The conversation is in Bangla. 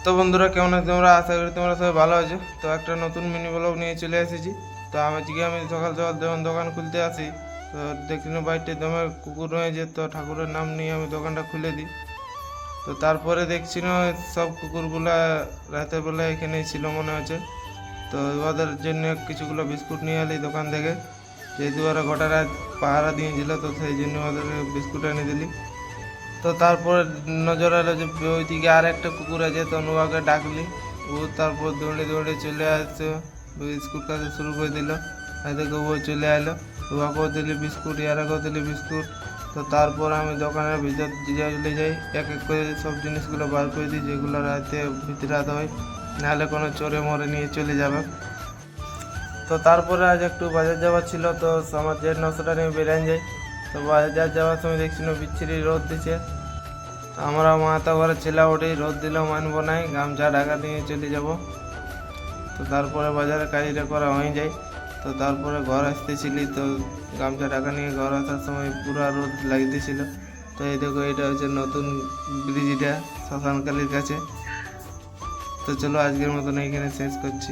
তো বন্ধুরা, কেমন আছো তোমরা? আশা করি তোমরা সবাই ভালো আছো। তো একটা নতুন মিনি ব্লগ নিয়ে চলে এসেছি। তো আমি সকাল সকাল যখন দোকান খুলতে আসি, তো দেখি না বাড়িতে দমে কুকুর রয়েছে। তো ঠাকুরের নাম নিয়ে আমি দোকানটা খুলে দিই। তো তারপরে দেখছি না সব কুকুরগুলা রাতের বেলা এখানেই ছিল মনে হচ্ছে। তো ওদের জন্য কিছুগুলো বিস্কুট নিয়ে এলি দোকান থেকে, যেহেতু ওরা গোটা রাত পাহারা দিয়েছিল, তো সেই জন্য ওদেরকে বিস্কুট এনে দিলি। তো তারপরে নজর এলো যে ওইদিকে আর একটা কুকুর আছে, তো নোয়াকে ডাকলি। ও তারপর দৌড়ে দৌড়ে চলে আসছে, বিস্কুট খাতে শুরু করে দিল। এদিকে ও চলে এলো, ওয়াকেও দিলি বিস্কুট, ইয়ারাকেও দিলি বিস্কুট। তো তারপর আমি দোকানের ভিতর চলে যাই, এক এক করে সব জিনিসগুলো বার করে দিই, যেগুলো রাতে ভিতরাতে হয়, নাহলে কোনো চোরে মরে নিয়ে চলে যাবে। তো তারপরে আজ একটু বাজার যাওয়ার ছিল, তো আমার 9:30টা নিয়ে বেরিয়ে যাই। তো বাজার যাওয়ার সময় দেখছি না বিচ্ছিরি রোদ দিচ্ছে। আমরা মাথা ঘরে ছেলে ওঠেই, রোদ দিলেও মানবো নাই, গামছা ঢাকা নিয়ে চলে যাব। তো তারপরে বাজারে কাজটা করা হয়ে যায়। তো তারপরে ঘর আসতেছিলি, তো গামছা ঢাকা নিয়ে ঘর আসার সময় পুরো রোদ লাগতেছিল। তো এই দেখো, এটা হচ্ছে নতুন ব্রিজটা শ্মশানকালীর কাছে। তো চলো আজকের মতন এইখানে শেষ করছি।